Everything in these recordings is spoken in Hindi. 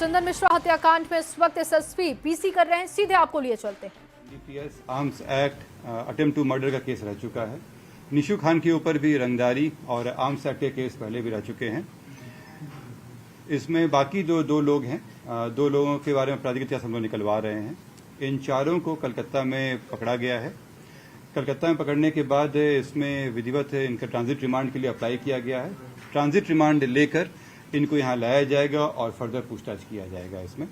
चंदन मिश्रा हत्याकांड में इस वक्त एसएसपी पीसी कर रहे हैं, सीधे आपको लिए चलते हैं। DPS arms act attempt to murder का केस रह चुका है। निशु खान के ऊपर भी रंगदारी और आर्म्स एक्ट के केस पहले भी रह चुके हैं। इसमें बाकी दो लोग हैं, दो लोगों के बारे में आपराधिक इतिहास हम लोग निकलवा रहे हैं। इन चारों को कलकत्ता में पकड़ा गया है। कलकत्ता में पकड़ने के बाद इसमें विधिवत इनका ट्रांजिट रिमांड के लिए अप्लाई किया गया है। ट्रांजिट रिमांड लेकर इनको यहाँ लाया जाएगा और फर्दर पूछताछ किया जाएगा। इसमें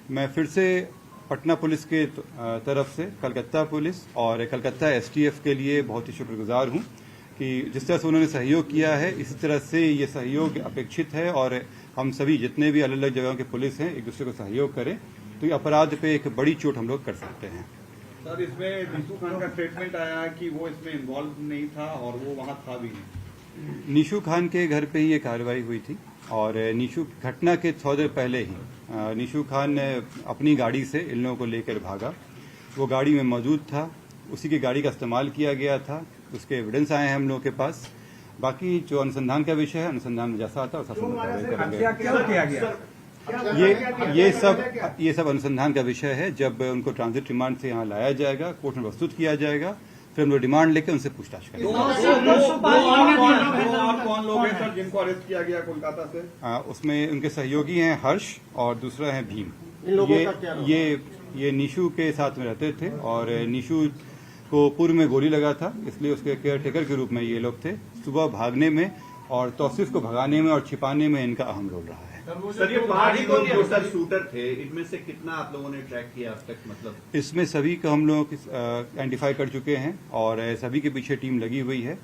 मैं फिर से पटना पुलिस के तरफ से कलकत्ता पुलिस और कलकत्ता एसटीएफ के लिए बहुत ही शुक्रगुजार हूँ कि जिस तरह से उन्होंने सहयोग किया है, इसी तरह से ये सहयोग अपेक्षित है और हम सभी जितने भी अलग अलग जगहों के पुलिस हैं एक दूसरे को सहयोग करें तो ये अपराध पे एक बड़ी चोट हम लोग कर सकते हैं। सर, इसमें निशु खान का स्टेटमेंट आया कि वो इसमें इन्वॉल्व नहीं था और वो वहां था भी नहीं। निशु खान के घर पे ही ये कार्रवाई हुई थी और निशु घटना के थोड़ी देर पहले ही निशु खान ने अपनी गाड़ी से इन लोगों को लेकर भागा। वो गाड़ी में मौजूद था, उसी की गाड़ी का इस्तेमाल किया गया था। उसके एविडेंस आए हैं हम लोगों के पास। बाकी जो अनुसंधान का विषय है, अनुसंधान में जैसा आता है वैसा ये सब अनुसंधान का विषय है। जब उनको ट्रांजिट रिमांड से यहाँ लाया जाएगा, कोर्ट में प्रस्तुत किया जाएगा, फिर हम लोग डिमांड लेकर उनसे पूछताछ करेंगे। कौन लोग हैं सर जिनको अरेस्ट किया गया कोलकाता से? उसमें उनके सहयोगी हैं हर्ष और दूसरा है भीम। इन लोगों का क्या नाम? ये निशु के साथ में रहते थे और निशु को पूर्व में गोली लगा था, इसलिए उसके केयर टेकर के रूप में ये लोग थे। सुबह भागने में और तौसीफ को भगाने में और छिपाने में इनका अहम रोल रहा है। सर, ये पहाड़ी लोग जो सर शूटर थे, इनमें से कितना आप लोगों ने ट्रैक किया अब तक? मतलब इसमें सभी को हम लोग आइडेंटिफाई कर चुके हैं और सभी के पीछे टीम लगी हुई है।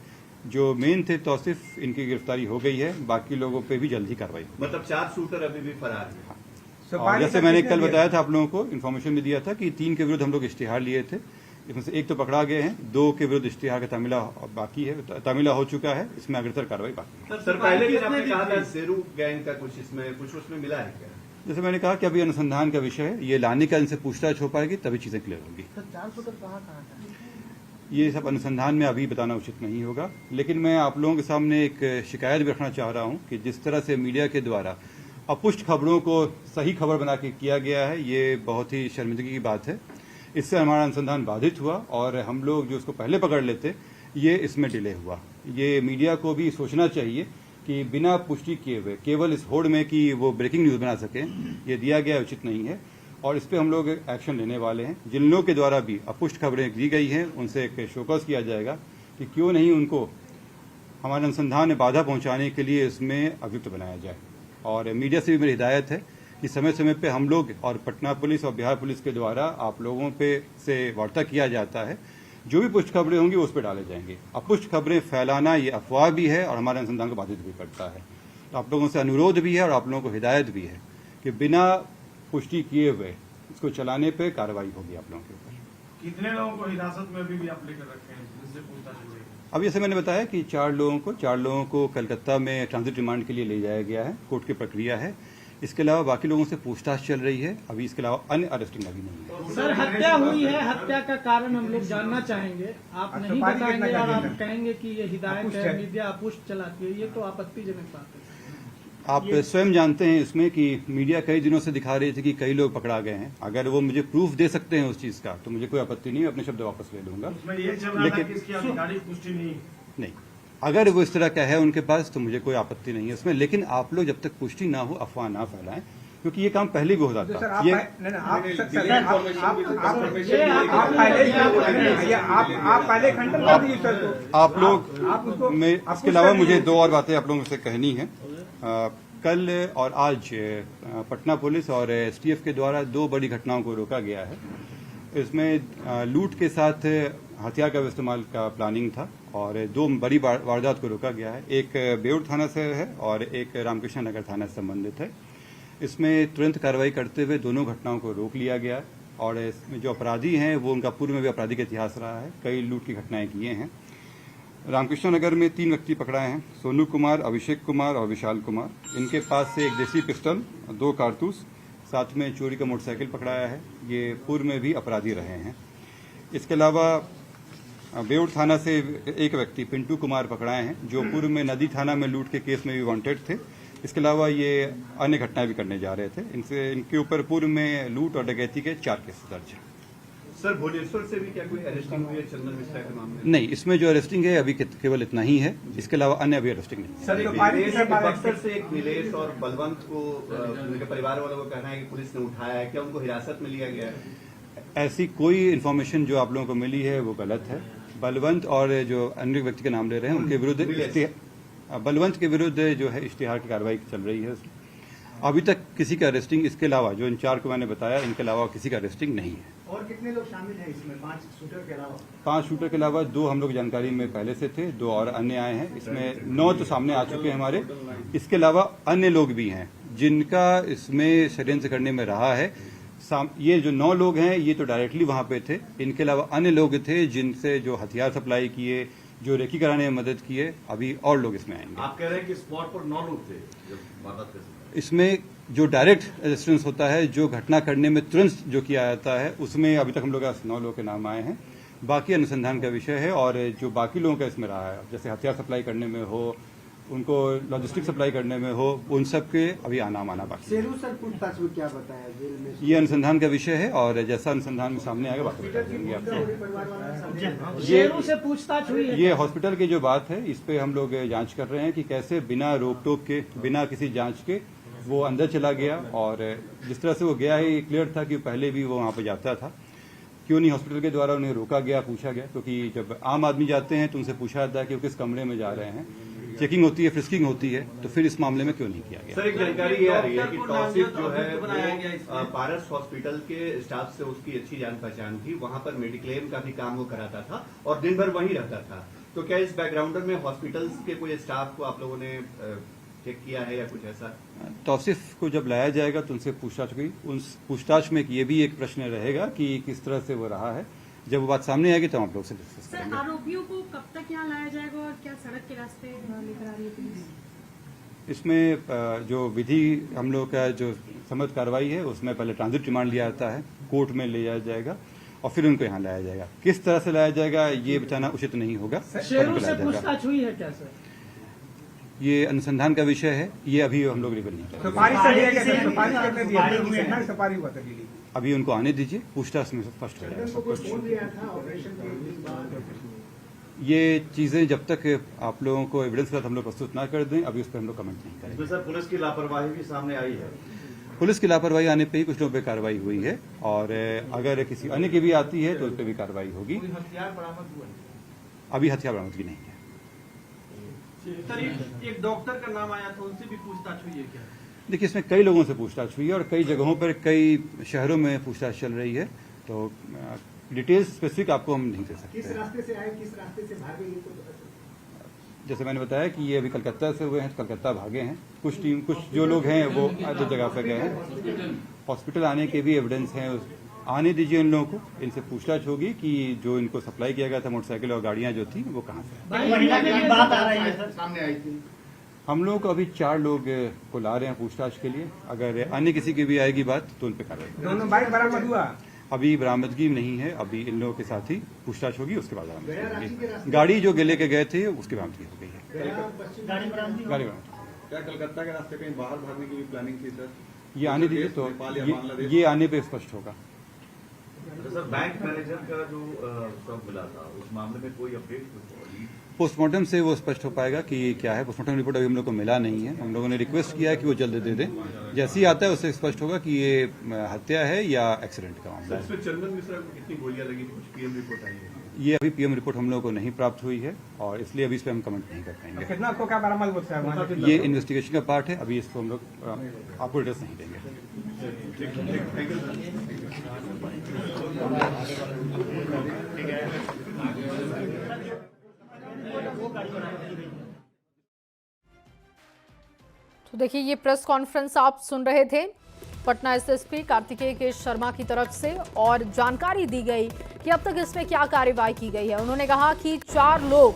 जो मेन थे तौसीफ, इनकी गिरफ्तारी हो गई है। बाकी लोगों पे भी जल्द ही कार्रवाई। मतलब 4 शूटर अभी भी फरार हैं। और जैसे मैंने कल बताया था आप लोगों को, इन्फॉर्मेशन भी दिया था कि 3 के विरुद्ध हम लोग इश्तिहार लिए थे। इसमें से 1 तो पकड़ा गए हैं, 2 के विरुद्ध इश्तिहार का तामिला बाकी है, तामिला हो चुका है। इसमें अग्रसर कार्रवाई बाकी है। सर, पहले दिन आपने कहा था शेरू गैंग का कुछ उसमें मिला है क्या? जैसे मैंने कहा कि अभी अनुसंधान का विषय है, ये लाने का इनसे पूछताछ हो पाएगी तभी चीजें क्लियर होगी। ये सब अनुसंधान में अभी बताना उचित नहीं होगा, लेकिन मैं आप लोगों के सामने एक शिकायत भी रखना चाह रहा हूं कि जिस तरह से मीडिया के द्वारा अपुष्ट खबरों को सही खबर बना के किया गया है, ये बहुत ही शर्मिंदगी की बात है। इससे हमारा अनुसंधान बाधित हुआ और हम लोग जो उसको पहले पकड़ लेते, ये इसमें डिले हुआ। ये मीडिया को भी सोचना चाहिए कि बिना पुष्टि किए हुए केवल इस होड़ में कि वो ब्रेकिंग न्यूज बना सकें, ये दिया गया उचित नहीं है और इस पर हम लोग एक्शन लेने वाले हैं। जिन लोगों के द्वारा भी अपुष्ट खबरें दी गई हैं, उनसे एक शोकॉज किया जाएगा कि क्यों नहीं उनको हमारे अनुसंधान में बाधा पहुंचाने के लिए इसमें अभियुक्त बनाया जाए। और मीडिया से भी मेरी हिदायत है कि समय समय पे हम लोग और पटना पुलिस और बिहार पुलिस के द्वारा आप लोगों पे से वार्ता किया जाता है। जो भी पुष्ट खबरें होंगी उस पर डाले जाएंगे। अपुष्ट खबरें फैलाना ये अफवाह भी है और हमारे अनुसंधान को बाधित भी करता है। तो आप लोगों से अनुरोध भी है और आप लोगों को हिदायत भी है कि बिना पुष्टि किए हुए इसको चलाने पे कार्रवाई होगी आप लोगों के ऊपर। कितने लोगों को हिरासत में अभी भी आप लेकर रखे हैं जिससे पूछताछ हो रही है? अब जैसे मैंने बताया कि 4 लोगों को कलकत्ता में ट्रांजिट रिमांड के लिए ले जाया गया है। कोर्ट की प्रक्रिया है। इसके अलावा बाकी लोगों से पूछताछ चल रही है। अभी इसके अलावा अन्य अरेस्टिंग अभी नहीं है। सर, हत्या हुई है, हत्या का कारण हम लोग जानना चाहेंगे। आप नहीं बताएंगे और आप कहेंगे कि ये हिदायत है, मीडिया अपुष्ट चलाती है, ये तो आपत्तिजनक बात है। आप स्वयं जानते हैं इसमें कि मीडिया कई दिनों से दिखा रही थी कि कई लोग पकड़ा गए हैं। अगर वो मुझे प्रूफ दे सकते हैं उस चीज का तो मुझे कोई आपत्ति नहीं, अपने शब्द वापस ले लूंगा। उसमें ये चल रहा था कि इसकी आधिकारिक पुष्टि नहीं। अगर वो इस तरह का है उनके पास तो मुझे कोई आपत्ति नहीं है उसमें। लेकिन आप लोग जब तक पुष्टि ना हो अफवाह ना फैलाएं, क्योंकि ये काम पहले भी हो जाता है। आप लोग में इसके अलावा मुझे 2 और बातें आप लोगों से कहनी है। कल और आज पटना पुलिस और एसटीएफ के द्वारा 2 बड़ी घटनाओं को रोका गया है। इसमें लूट के साथ हथियार का इस्तेमाल का प्लानिंग था और 2 बड़ी वारदात को रोका गया है। एक बेउर थाना से है और एक रामकृष्ण नगर थाना से संबंधित है। इसमें तुरंत कार्रवाई करते हुए दोनों घटनाओं को रोक लिया गया और इसमें जो अपराधी हैं वो उनका पूर्व में भी आपराधिक इतिहास रहा है, कई लूट की घटनाएं किए हैं। रामकृष्ण नगर में 3 व्यक्ति पकड़ाए हैं, सोनू कुमार, अभिषेक कुमार और विशाल कुमार। इनके पास से एक देसी पिस्टल, 2 कारतूस, साथ में चोरी का मोटरसाइकिल पकड़ाया है। ये पूर्व में भी अपराधी रहे हैं। इसके अलावा बेउर थाना से एक व्यक्ति पिंटू कुमार पकड़ाए हैं, जो पूर्व में नदी थाना में लूट के केस में भी वांटेड थे। इसके अलावा ये अन्य घटनाएं भी करने जा रहे थे। इनके ऊपर पूर्व में लूट और डकैती के 4 केस दर्ज हैं। सर, भोलेश्वर से भी क्या कोई अरेस्टिंग हुई है चंदन मिश्रा के मामले में? नहीं, इसमें जो अरेस्टिंग है अभी केवल इतना ही है, इसके अलावा अन्य अभी अरेस्टिंग नहीं। सर, बक्सर से एक नीलेश और बलवंत को उनके परिवार वालों को कहना है कि पुलिस ने उठाया है, क्या उनको हिरासत में लिया गया है? ऐसी कोई इन्फॉर्मेशन जो आप लोगों को मिली है वो गलत है। बलवंत और जो अन्य व्यक्ति का नाम ले रहे हैं उनके विरुद्ध बलवंत के विरुद्ध जो है इश्तिहार की कार्रवाई चल रही है। अभी तक किसी का अरेस्टिंग, इसके अलावा जो इन 4 को मैंने बताया, इनके अलावा किसी का अरेस्टिंग नहीं है। और कितने लोग शामिल हैं इसमें 5 शूटर के अलावा? 5 शूटर के अलावा 2 हम लोग जानकारी में पहले से थे, 2 और अन्य आए हैं। इसमें 9 तो सामने आ चुके हैं हमारे। इसके अलावा अन्य लोग भी हैं जिनका इसमें षड्यंत्र करने में रहा है। ये जो 9 लोग हैं ये तो डायरेक्टली वहां पे थे। इनके अलावा अन्य लोग थे जिनसे जो हथियार सप्लाई किए, जो रेकी कराने में मदद किए। अभी और लोग इसमें आएंगे। आप कह रहे हैं कि स्पॉट पर 9 लोग थे जब वारदात कर? इसमें जो डायरेक्ट रेजिस्टेंस होता है, जो घटना करने में तुरंत जो किया जाता है, उसमें अभी तक हम लोग 9 लोगों के नाम आए हैं। बाकी अनुसंधान का विषय है। और जो बाकी लोगों का इसमें रहा है, जैसे हथियार सप्लाई करने में हो, उनको लॉजिस्टिक सप्लाई करने में हो, उन सब के अभी आना बाकी है। शेरू सर पूछताछ में क्या बताया जेल में? ये अनुसंधान का विषय है और जैसा अनुसंधान में सामने आएगा बाकी बता देंगे आपको। शेरू से पूछताछ हुई है? ये हॉस्पिटल की जो बात है, इस पे हम लोग जांच कर रहे हैं कि कैसे बिना रोक टोक के, बिना किसी जांच के वो अंदर चला गया। और जिस तरह से वो गया है ये क्लियर था कि पहले भी वो वहाँ पे जाता था। क्यों नहीं हॉस्पिटल के द्वारा उन्हें रोका गया, पूछा गया? क्योंकि जब आम आदमी जाते हैं तो उनसे पूछा जाता है कि वो किस कमरे में जा रहे हैं, चेकिंग होती है, फ्रिस्किंग होती है। तो फिर इस मामले में क्यों नहीं किया गया? सर, एक जानकारी ये आ रही है कि तौसीफ जो है वो पारस हॉस्पिटल के स्टाफ से उसकी अच्छी जान पहचान थी। वहां पर मेडिक्लेम का भी काम वो कराता था और दिन भर वहीं रहता था। तो क्या इस बैकग्राउंडर में हॉस्पिटल्स के कोई स्टाफ को आप लोगों ने चेक किया है या कुछ ऐसा? तौसीफ को जब लाया जाएगा तो उनसे पूछताछ हुई। उन पूछताछ में ये भी एक प्रश्न रहेगा कि किस तरह से वो रहा है। जब वो बात सामने आएगी तो हम लोग से डिस्कस सर, करेंगे। आरोपियों को कब तक यहाँ लाया जाएगा और क्या सड़क के रास्ते लेकर आ रही है पुलिस? इसमें जो विधि हम लोग का जो समझ कार्रवाई है उसमें पहले ट्रांजिट रिमांड लिया जाता है, कोर्ट में ले जाया जाएगा और फिर उनको यहाँ लाया जाएगा। किस तरह से लाया जाएगा ये बताना उचित नहीं होगा। शेरू से पूछताछ हुई है क्या सर? ये अनुसंधान का विषय है, ये अभी हम लोग रिवील नहीं करेंगे। अभी उनको आने दीजिए, पूछताछ में स्पष्ट हो जाएगा सब कुछ। ये चीजें जब तक आप लोगों को एविडेंस के साथ हम लोग प्रस्तुत ना कर दें, अभी उस पर हम लोग कमेंट नहीं करेंगे। सर, पुलिस की लापरवाही भी सामने आई है। पुलिस की लापरवाही आने पे ही कुछ लोगों पे कार्रवाई हुई है और अगर किसी अन्य की भी आती है तो उस पर भी कार्रवाई होगी। हथियार बरामद हुआ? अभी हथियार बरामदगी नहीं है। सर, एक डॉक्टर का नाम आया था, उनसे भी पूछताछ हुई है क्या? देखिए, इसमें कई लोगों से पूछताछ हुई है और कई जगहों पर, कई शहरों में पूछताछ चल रही है। तो डिटेल्स स्पेसिफिक आपको हम नहीं दे सकते। किस रास्ते से आए, किस रास्ते से भागे, ये तो बता सकते? जैसे मैंने बताया कि ये अभी कलकत्ता से हुए हैं, तो कलकत्ता भागे हैं। कुछ जो लोग हैं वो दो जगह पर गए हैं। हॉस्पिटल आने के भी एविडेंस हैं, आने दीजिए इन लोगों को। इनसे पूछताछ होगी कि जो इनको सप्लाई किया गया था मोटरसाइकिल और गाड़ियां जो थी वो कहाँ से। महिला की बात आ रही है सर, सामने आई थी। हम लोग को अभी 4 लोग को ला रहे हैं पूछताछ के लिए। अगर अन्य किसी की भी आएगी बात तो उन पे कार्रवाई। दोनों बाइक बरामद हुआ? अभी बरामदगी नहीं है, अभी इन लोगों के साथ ही पूछताछ होगी, उसके बाद बरामदगी होगी। गाड़ी जो लेके गए थे उसकी बरामदगी हो गई है। गाड़ी बरामद? गाड़ी बरामद। क्या कलकत्ता के रास्ते कहीं बाहर भागने की भी प्लानिंग थी सर? ये आने दीजिए तो ये आने पे स्पष्ट होगा। सर, बैंक मैनेजर का जो सब मिला था उस मामले में कोई अपडेट? पोस्टमार्टम से वो स्पष्ट हो पाएगा कि ये क्या है। पोस्टमार्टम रिपोर्ट अभी हम लोग को मिला नहीं है। हम लोगों ने रिक्वेस्ट किया है कि वो जल्द दे दें। जैसे ही आता है उससे स्पष्ट होगा कि ये हत्या है या एक्सीडेंट का मामला है। इसमें चंदन मिश्रा को कितनी गोलियां लगी, कुछ पीएम रिपोर्ट आई है? ये अभी पीएम रिपोर्ट हम लोगों को नहीं प्राप्त हुई है और इसलिए अभी इस पर हम कमेंट नहीं कर पाएंगे। कितना आपको क्या बरामद होता है? ये इन्वेस्टिगेशन का पार्ट है, अभी इसको हम लोग आपको डिटेल्स नहीं देंगे। तो देखिए, ये प्रेस कॉन्फ्रेंस आप सुन रहे थे पटना एसएसपी कार्तिकेय के शर्मा की तरफ से और जानकारी दी गई कि अब तक इसमें क्या कार्रवाई की गई है। उन्होंने कहा कि 4 लोग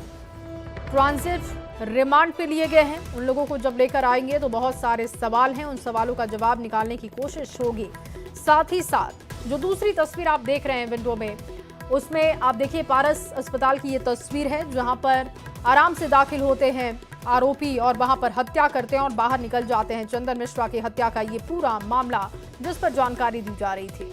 ट्रांजिट रिमांड पे लिए गए हैं। उन लोगों को जब लेकर आएंगे तो बहुत सारे सवाल हैं, उन सवालों का जवाब निकालने की कोशिश होगी। साथ ही साथ जो दूसरी तस्वीर आप देख रहे हैं विंडो में, उसमें आप देखिए पारस अस्पताल की ये तस्वीर है जहां पर आराम से दाखिल होते हैं आरोपी और वहां पर हत्या करते हैं और बाहर निकल जाते हैं। चंदन मिश्रा की हत्या का ये पूरा मामला जिस पर जानकारी दी जा रही थी।